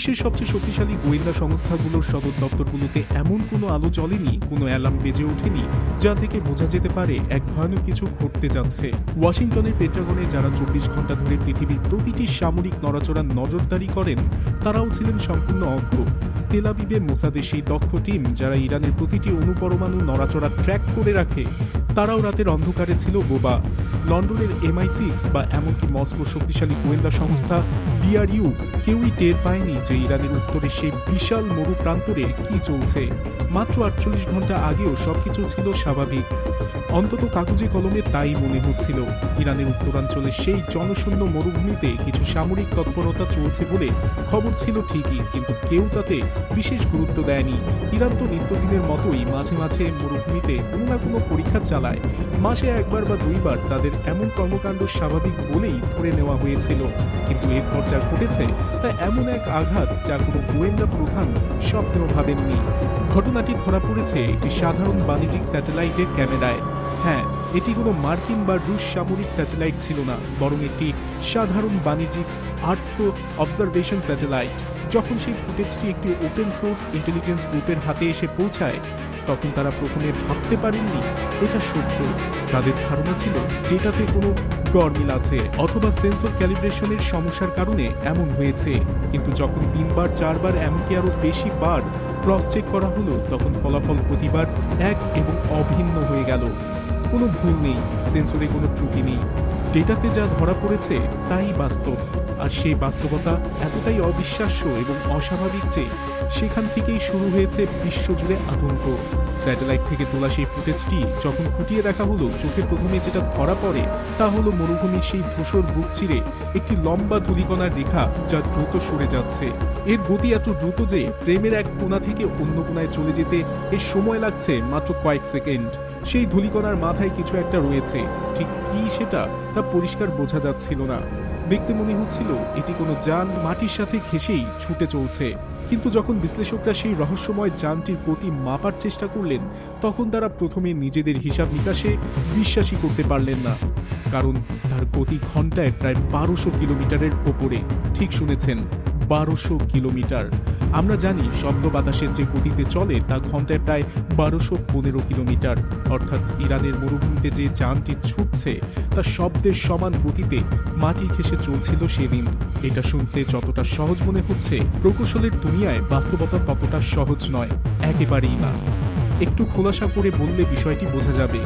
বিশ্বের সবচেয়ে শক্তিশালী গোয়েন্দা সংস্থাগুলোর সদর দপ্তরগুলোতে এমন কোনো আলো জ্বলেনি, কোনো অ্যালার্ম বেজে ওঠেনি যা থেকে বোঝা যেতে পারে এক ভয়ানক কিছু ঘটতে যাচ্ছে। ওয়াশিংটনের পেন্টাগনে যারা 24 ঘন্টা ধরে পৃথিবীর প্রতিটি সামরিক নড়াচড়ার নজরদারি করেন তারাও ছিলেন সম্পূর্ণ অজ্ঞ। তেল আবিবে মোসাদের সেই দক্ষ টিম যারা ইরানের প্রতিটি অণুপরমাণু নড়াচড়া ট্র্যাক করে রাখে, তারাও রাতের অন্ধকারে ছিল বোবা। লন্ডনের MI6 বা এমনকি মস্কোর শক্তিশালী গোয়েন্দা সংস্থা DRU কেউই টের পায়নি যে ইরানের উত্তরে সেই বিশাল মরু প্রান্তরে কি চলছে। মাত্র 48 ঘন্টা আগেও সবকিছু ছিল স্বাভাবিক, অন্তত কাগজে কলমে তাই মনে হচ্ছিল। ইরানের উত্তরাঞ্চলে সেই জনশূন্য মরুভূমিতে কিছু সামরিক তৎপরতা চলছে বলে খবর ছিল ঠিকই, কিন্তু কেউ তাতে বিশেষ গুরুত্ব দেয়নি। ইরান তো নিত্যদিনের মতোই মাঝে মাঝে মরুভূমিতে কোনো না কোনো পরীক্ষা চালায়। মাসে একবার বা দুইবার তাদের এমন কর্মকাণ্ড স্বাভাবিক বলেই ধরে নেওয়া হয়েছিল, কিন্তু এরপর যা ঘটেছে তা এমন এক আঘাত যা কোনো গোয়েন্দা প্রধান স্বপ্নেও ভাবেননি। ঘটনাটি ধরা পড়েছে একটি সাধারণ বাণিজ্যিক স্যাটেলাইটের ক্যামেরায়। হ্যাঁ, এটি কোনো মার্কিন বা রুশ সামরিক স্যাটেলাইট ছিল না, বরং একটি সাধারণ বাণিজ্যিক আর্থ অবজারভেশন স্যাটেলাইট। যখন সেই ফুটেজটি একটি ওপেন সোর্স ইন্টেলিজেন্স গ্রুপের হাতে এসে পৌঁছায়, তখন তারা প্রথমে ভাবতে পারেননি এটা সত্য। তাদের ধারণা ছিল ডেটাতে কোনো গরমিল আছে অথবা সেন্সর ক্যালিব্রেশনের সমস্যার কারণে এমন হয়েছে। কিন্তু যখন 3 বার 4 বার এমনকি আরো বেশি বার ক্রস চেক করা হলো, তখন ফলাফল প্রতিবার এক এবং অভিন্ন হয়ে গেল। কোনো ভুল নেই, সেন্সরে কোনো ত্রুটি নেই, ডেটাতে যা ধরা পড়েছে তাই বাস্তব। আর সেই বাস্তবতা এতটাই অবিশ্বাস্য এবং অস্বাভাবিক যে সেখান থেকেই শুরু হয়েছে বিশ্বজুড়ে আতঙ্ক। স্যাটেলাইট থেকে তোলা সেই ফুটেজটি যখন খুঁটিয়ে দেখা হলো, চোখে প্রথমে যেটা ধরা পড়ে তা হলো মরুভূমির সেই ধূসর বুক চিরে একটি লম্বা ধূলিকণার রেখা যা দ্রুত সরে যাচ্ছে। এর গতি এত দ্রুত যে ফ্রেমের এক কোণা থেকে অন্য কোণায় চলে যেতে এর সময় লাগছে মাত্র কয়েক সেকেন্ড। সেই ধূলিকণার মাথায় কিছু একটা রয়েছে, ঠিক কি সেটা তা পরিষ্কার বোঝা যাচ্ছিল না। দেখতে মনে হচ্ছিল এটি কোনো যান মাটির সাথে ঘেঁষেই ছুটে চলছে। কিন্তু যখন বিশ্লেষকরা সেই রহস্যময় যানটির গতি মাপার চেষ্টা করলেন, তখন তারা প্রথমে নিজেদের হিসাব নিকাশে বিশ্বাসই করতে পারলেন না, কারণ তার গতি ঘন্টায় প্রায় 1200 কিলোমিটারের ওপরে। ঠিক শুনেছেন, 1200 কিলোমিটার। আমরা জানি শব্দ বাতাসের যে গতিতে চলে তা ঘন্টায় প্রায় 1215 কিলোমিটার। অর্থাৎ ইরানের মরুভূমিতে যে যানটি ছুটছে তা শব্দের সমান গতিতে মাটি ঘেঁষে চলছিল সেদিন। এটা শুনতে যতটা সহজ মনে হচ্ছে, প্রকৌশলের দুনিয়ায় বাস্তবতা ততটা সহজ নয়, একেবারেই না। একটু খোলাসা করে বললে বিষয়টি বোঝা যাবে।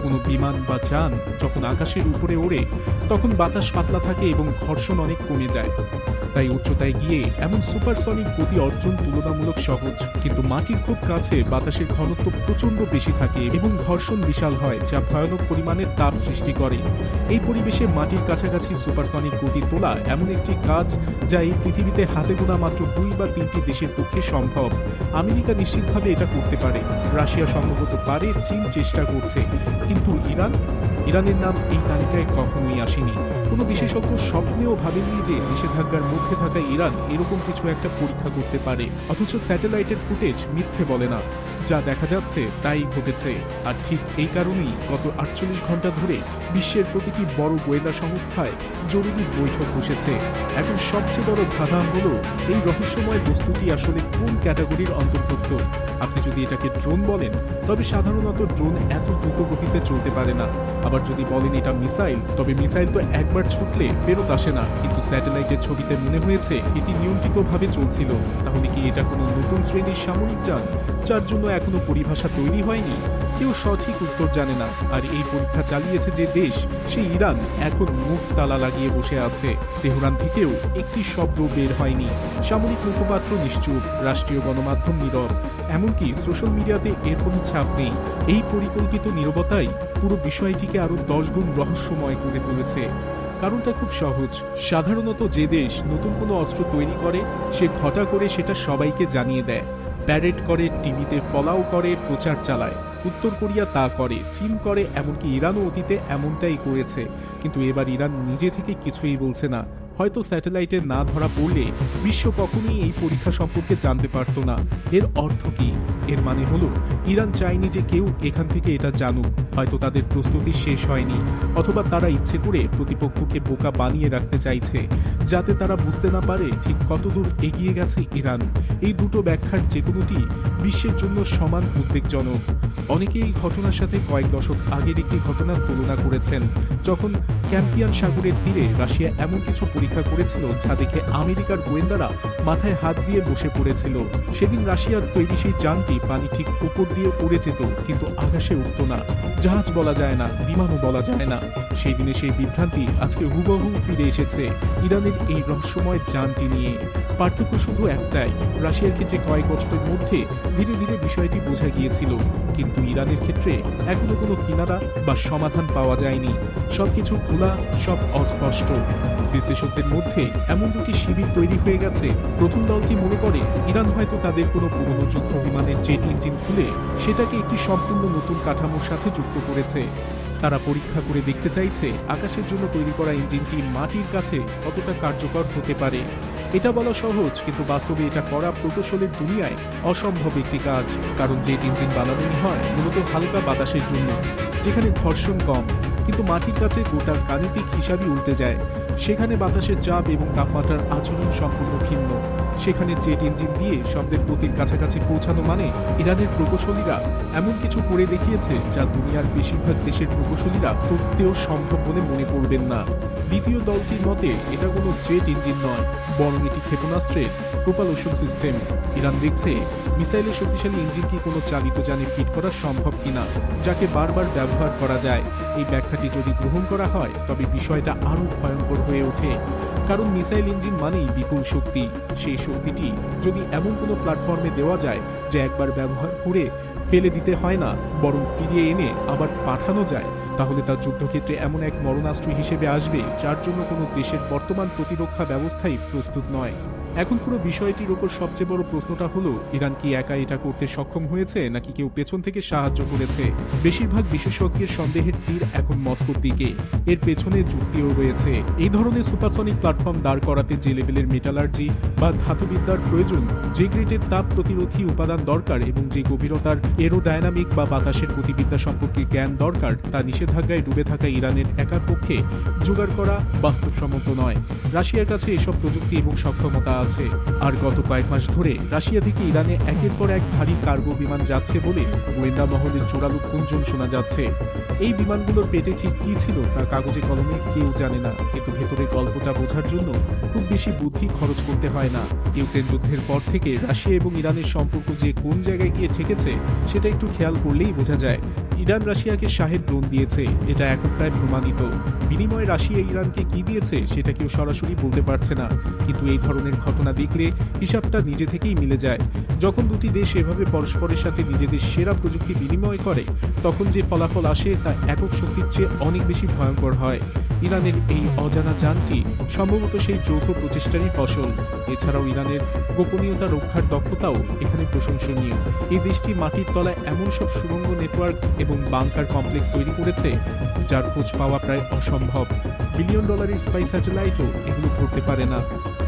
কোনো বিমান বা যান যখন আকাশের উপরে ওড়ে, তখন বাতাস পাতলা থাকে এবং ঘর্ষণ অনেক কমে যায়। তাই উচ্চতায় গিয়ে এমন সুপারসনিক গতি অর্জন তুলনামূলক সহজ। কিন্তু মাটির খুব কাছে বাতাসের ঘনত্ব প্রচণ্ড বেশি থাকে এবং ঘর্ষণ বিশাল হয়, যা ভয়ানক পরিমাণে তাপ সৃষ্টি করে। এই পরিবেশে মাটির কাছাকাছি সুপারসনিক গতি তোলা এমন একটি কাজ যা এই পৃথিবীতে হাতে গোনা মাত্র 2 বা 3টি দেশের পক্ষে সম্ভব। আমেরিকা নিশ্চিতভাবে এটা করতে পারে, রাশিয়া সম্ভবত পারে, চীন চেষ্টা করছে, কিন্তু ইরানের নাম এই তালিকায় কখনোই আসেনি। কোনো বিশেষজ্ঞ স্বপ্নেও ভাবেননি যে নিষেধাজ্ঞার মধ্যে থাকা ইরান এরকম কিছু একটা পরীক্ষা করতে পারে। অথচ স্যাটেলাইটের ফুটেজ মিথ্যে বলে না, যা দেখা যাচ্ছে তাই ঘটেছে। আর ঠিক এই কারণেই গত 48 ঘন্টা ধরে বিশ্বের প্রতিটি বড় গোয়েন্দা সংস্থায় জরুরি বৈঠক বসেছে। এখন সবচেয়ে বড় ধাঁধা হলো এই রহস্যময় বস্তুটি আসলে কোন ক্যাটাগরির অন্তর্ভুক্ত। আপনি যদি এটাকে ড্রোন বলেন, তবে সাধারণত ড্রোন এত দ্রুত গতিতে চলতে পারে না। আবার যদি বলেন এটা মিসাইল, তবে মিসাইল তো একবার ছুটলে ফেরত আসে না। কিন্তু স্যাটেলাইটের ছবিতে মনে হয়েছে এটি নিয়ন্ত্রিতভাবে চলছিল। তাহলে কি এটা কোনো নতুন শ্রেণীর সামরিক যান, যার জন্য এখনো পরিভাষা তৈরি হয়নি? কেউ সঠিক উত্তর জানে না। আর এই পরীক্ষা চালিয়েছে যে দেশ, সেই ইরান এখন মুখ তালা লাগিয়ে বসে আছে। তেহরান থেকেও একটি শব্দ বের হয়নি। সামরিক মুখপাত্র নিশ্চুপ, রাষ্ট্রীয় গণমাধ্যম নীরব, এমনকি সোশ্যাল মিডিয়াতে এর কোনো ছাপ নেই। এই পরিকল্পিত নীরবতাই পুরো বিষয়টিকে আরো 10 গুণ রহস্যময় করে তুলেছে। কারণটা খুব সহজ। সাধারণত যে দেশ নতুন কোনো অস্ত্র তৈরি করে, সে ঘটা করে সেটা সবাইকে জানিয়ে দেয়, প্যারেড করে, টিভিতে ফলাও করে, প্রচার চালায়। উত্তর কোরিয়া তা করে, চীন করে, এমনকি ইরানও অতীতে এমনটাই করেছে। কিন্তু এবার ইরান নিজে থেকে কিছুই বলছে না। হয়তো স্যাটেলাইটে না ধরা পড়লে বিশ্ব কখনোই এই পরীক্ষা সম্পর্কে জানতে পারত না। এর অর্থ কি? এর মানে হলো ইরান চায়নি যে কেউ এখান থেকে এটা জানুক। হয়তো তাদের প্রস্তুতি শেষ হয়নি, অথবা তারা ইচ্ছে করে প্রতিপক্ষকে বোকা বানিয়ে রাখতে চাইছে, যাতে তারা বুঝতে না পারে ঠিক কতদূর এগিয়ে গেছে ইরান। এই দুটো ব্যাখ্যার যে কোনোটি বিশ্বের জন্য সমান উদ্বেগজনক। অনেকে এই ঘটনার সাথে কয়েক দশক আগের একটি ঘটনার তুলনা করেছেন, যখন ক্যাম্পিয়ান সাগরের তীরে রাশিয়া এমন কিছু পরীক্ষা করেছিল যা দেখে আমেরিকার গোয়েন্দারা মাথায় হাত দিয়ে বসে পড়েছিল। সেদিন রাশিয়ার তৈরি সেই যানটি পানি ঠিক উপর দিয়ে উড়ে যেত, কিন্তু আকাশে উঠত না। জাহাজ বলা যায় না, বিমানও বলা যায় না। সেই দিনে সেই বিভ্রান্তি আজকে হুবহু ফিরে এসেছে ইরানের এই রহস্যময় যানটি নিয়ে। পার্থক্য শুধু একটাই, রাশিয়ার ক্ষেত্রে কয়েক বছরের মধ্যে ধীরে ধীরে বিষয়টি বোঝা গিয়েছিল, কিন্তু ইরানের ক্ষেত্রে এখনো কোনো কিনারা বা সমাধান পাওয়া যায়নি। সবকিছু খোলা, সব অস্পষ্ট। বিশ্লেষকদের মধ্যে এমন দুটি শিবির তৈরি হয়ে গেছে। প্রথম দলটি মনে করে ইরান হয়তো তাদের কোনো পুরনো যুদ্ধ বিমানের জেট ইঞ্জিন খুলে সেটাকে একটি সম্পূর্ণ নতুন কাঠামোর সাথে যুক্ত করেছে। তারা পরীক্ষা করে দেখতে চাইছে আকাশের জন্য তৈরি করা ইঞ্জিনটি মাটির কাছে কতটা কার্যকর হতে পারে। এটা বলা সহজ, কিন্তু বাস্তবে এটা করা প্রকৌশলের দুনিয়ায় অসম্ভব একটি কাজ। কারণ জেট ইঞ্জিন বানানোই হয় মূলত হালকা বাতাসের জন্য, যেখানে ঘর্ষণ কম। কিন্তু মাটির কাছে গোটা গাণিতিক হিসাবই উল্টে যায়। সেখানে বাতাসের চাপ এবং তাপমাত্রার আচরণ সম্পূর্ণ ভিন্ন। সেখানে জেট ইঞ্জিন দিয়ে শব্দের গতির কাছাকাছি পৌঁছানো মানে ইরানের প্রকৌশলীরা এমন কিছু করে দেখিয়েছে যা দুনিয়ার বেশিরভাগ দেশের প্রকৌশলীরা তত্ত্বেও সম্ভব বলে মনে করবেন না। দ্বিতীয় দলটির মতে এটা কোনো জেট ইঞ্জিন নয়, বরং এটি ক্ষেপণাস্ত্রের প্রোপালশন সিস্টেম। ইরান দেখছে মিসাইলের শক্তিশালী ইঞ্জিন কি কোনো চালিত যানে ফিট করা সম্ভব কিনা, যাকে বারবার ব্যবহার করা যায়। এই ব্যাখ্যাটি যদি গ্রহণ করা হয় তবে বিষয়টা আরও ভয়ঙ্কর হয়ে ওঠে। কারণ মিসাইল ইঞ্জিন মানেই বিপুল শক্তি। সেই শক্তিটি যদি এমন কোনো প্ল্যাটফর্মে দেওয়া যায় যা একবার ব্যবহার করে ফেলে দিতে হয় না, বরং ফিরিয়ে এনে আবার পাঠানো যায়, তাহলে তার যুদ্ধক্ষেত্রে এমন এক মরণাস্ত্র হিসেবে আসবে যার জন্য কোনো দেশের বর্তমান প্রতিরক্ষা ব্যবস্থাই প্রস্তুত নয়। এখন পুরো বিষয়টির ওপর সবচেয়ে বড় প্রশ্নটা হলো, ইরান কি একা এটা করতে সক্ষম হয়েছে, নাকি কেউ পেছন থেকে সাহায্য করেছে? বেশিরভাগ বিশেষজ্ঞের সন্দেহের তীর এখন মস্কোর দিকে। এর পেছনে যুক্তিও রয়েছে। এই ধরনের সুপারসনিক প্ল্যাটফর্ম দাঁড় করাতে যে লেভেলের মেটালার্জি বা ধাতুবিদ্যার প্রয়োজন, যে গ্রেডের তাপ প্রতিরোধী উপাদান দরকার এবং যে গভীরতার এরোডায়নামিক বা বাতাসের গতিবিদ্যা সম্পর্কে জ্ঞান দরকার, তা নিষেধাজ্ঞায় ডুবে থাকা ইরানের একার পক্ষে জোগাড় করা বাস্তবসম্মত নয়। রাশিয়ার কাছে এসব প্রযুক্তি এবং সক্ষমতা আছে। আর গত কয়েক মাস ধরে রাশিয়া থেকে ইরানে একের পর এক ভারী কার্গো বিমান যাচ্ছে বলে গোয়েন্দা মহলের জোরালো গুঞ্জন শোনা যাচ্ছে। এই বিমানগুলোর পেটে ঠিক কি ছিল তা কাগজে কলমে কেউ জানে না, কিন্তু ভেতরের গল্পটা বোঝার জন্য খুব বেশি বুদ্ধি খরচ করতে হয় না। ইউক্রেন যুদ্ধের পর থেকে রাশিয়া এবং ইরানের সম্পর্ক যে কোন জায়গায় গিয়ে ঠেকেছে সেটা একটু খেয়াল করলেই বোঝা যায়। ইরান রাশিয়াকে শাহেদ ড্রোন দিয়েছে, এটা এখন প্রায় প্রমাণিত। বিনিময়ে রাশিয়া ইরানকে কি দিয়েছে সেটা কেউ সরাসরি বলতে পারছে না, কিন্তু এই ধরনের ঘটনা দেখলে হিসাবটা নিজে থেকেই মিলে যায়। যখন দুটি দেশ এভাবে পরস্পরের সাথে নিজেদের সেরা প্রযুক্তি বিনিময় করে, তখন যে ফলাফল আসে তা একক শক্তির চেয়ে অনেক বেশি ভয়ঙ্কর হয়। ইরানের এই অজানা যানটি সম্ভবত সেই যৌথ প্রচেষ্টারই ফসল। এছাড়াও ইরানের গোপনীয়তা রক্ষার দক্ষতাও এখানে প্রশংসনীয়। এই দেশটি মাটির তলায় এমন সব সুড়ঙ্গ নেটওয়ার্ক এবং বাংকার কমপ্লেক্স তৈরি করেছে যার খোঁজ পাওয়া প্রায় অসম্ভব। বিলিয়ন ডলারের স্পাই স্যাটেলাইটও এগুলো ধরতে পারে না।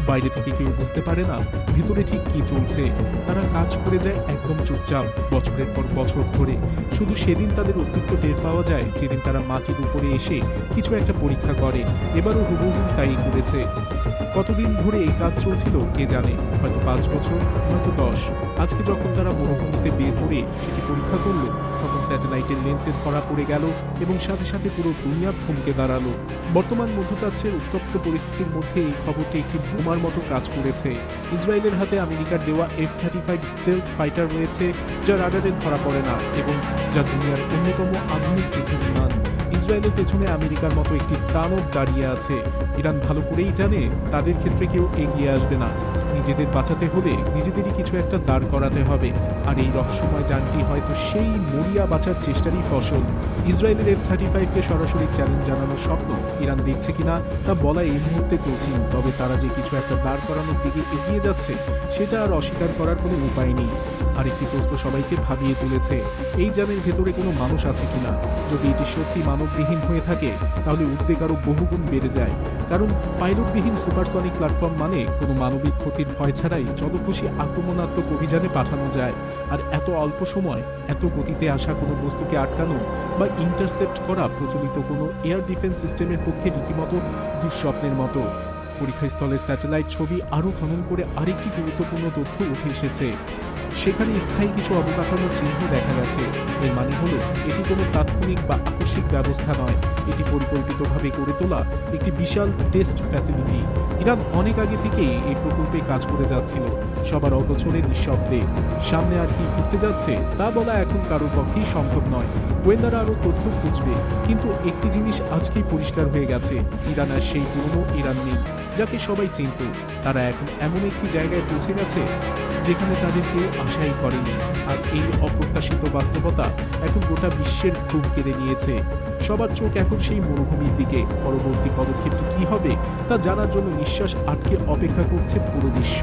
বাইরে থেকে কেউ বুঝতে পারে না ভিতরে ঠিক কি চলছে। তারা কাজ করে যায় একদম চুপচাপ, বছরের পর বছর ধরে। শুধু সেদিন তাদের অস্তিত্ব টের পাওয়া যায় যেদিন তারা মাটির উপরে এসে কিছু একটা পরীক্ষা করে। এবারও হুবহু তাই করেছে। কতদিন ধরে এই কাজ চলছিল কে জানে, হয়তো 5 বছর, হয়তো 10। আজকে যখন তারা মরুভূমিতে বের করে সেটি পরীক্ষা করলো, তখন স্যাটেলাইটের লেন্সে ধরা পড়ে গেল এবং সাথে সাথে পুরো দুনিয়া থমকে দাঁড়ালো। বর্তমান মধ্যপ্রাচ্যের উত্তপ্ত পরিস্থিতির মধ্যে এই খবরটি একটি বোমার মতো কাজ করেছে। ইসরায়েলের হাতে আমেরিকার দেওয়া F-35 স্টেলথ ফাইটার রয়েছে, যা রাডারে ধরা পড়ে না এবং যা দুনিয়ার অন্যতম আধুনিক যুদ্ধ বিমান। ইসরায়েলের পেছনে আমেরিকার মতো একটি দানব দাঁড়িয়ে আছে। ইরান ভালো করেই জানে তাদের ক্ষেত্রে কেউ এগিয়ে আসবে না। নিজেদের বাঁচাতে হলে নিজেদেরই কিছু একটা দাঁড় করাতে হবে। আর এই রহস্যময় যানটি হয়তো সেই মরিয়া বাঁচার চেষ্টারই ফসল। ইসরায়েলের F-35কে সরাসরি চ্যালেঞ্জ জানানোর স্বপ্ন ইরান দেখছে কিনা তা বলা এই মুহূর্তে কঠিন, তবে তারা যে কিছু একটা দাঁড় করানোর দিকে এগিয়ে যাচ্ছে সেটা আর অস্বীকার করার কোনো উপায় নেই। আরেকটি প্রশ্ন সবাইকে ভাবিয়ে তুলেছে, এই যানের ভেতরে কোনো মানুষ আছে কিনা। যদি এটি সত্যি মানববিহীন হয়ে থাকে তাহলে উদ্বেগ আরও বহুগুণ বেড়ে যায়, কারণ পাইলটবিহীন সুপারসনিক প্ল্যাটফর্ম মানে কোনো মানবিক ক্ষতির ভয় ছাড়াই যত খুশি আক্রমণাত্মক অভিযানে পাঠানো যায়। আর এত অল্প সময় এত গতিতে আসা কোনো বস্তুকে আটকানো বা ইন্টারসেপ্ট করা প্রচলিত কোনো এয়ার ডিফেন্স সিস্টেমের পক্ষে রীতিমতো দুঃস্বপ্নের মতো। পরীক্ষাস্থলের স্যাটেলাইট ছবি আরও খনন করে আরেকটি গুরুত্বপূর্ণ তথ্য উঠে এসেছে। সেখানে স্থায়ী কিছু অবকাঠামোর চিহ্ন দেখা গেছে। এর মানে হলো এটি কোনো তাৎক্ষণিক বা আকস্মিক ব্যবস্থা নয়, এটি পরিকল্পিতভাবে গড়ে তোলা একটি বিশাল টেস্ট ফ্যাসিলিটি। ইরান অনেক আগে থেকেই এই প্রকল্পে কাজ করে যাচ্ছিল, সবার অগোচরে নিঃশব্দে। সামনে আর কি ঘুরতে যাচ্ছে তা বলা এখন কারোর পক্ষেই সম্ভব নয়। গোয়েন্দারা আরও তথ্য খুঁজবে, কিন্তু একটি জিনিস আজকেই পরিষ্কার হয়ে গেছে, ইরান আর সেই পুরনো ইরান নেই যাকে সবাই চিনত। তারা এখন এমন একটি জায়গায় পৌঁছে গেছে যেখানে তাদের কেউ আশাই করেনি। আর এই অপ্রত্যাশিত বাস্তবতা এখন গোটা বিশ্বের ঘুম কেড়ে নিয়েছে। সবার চোখ এখন সেই মরুভূমির দিকে। পরবর্তী পদক্ষেপটি কি হবে তা জানার জন্য নিঃশ্বাস আটকে অপেক্ষা করছে পুরো বিশ্ব।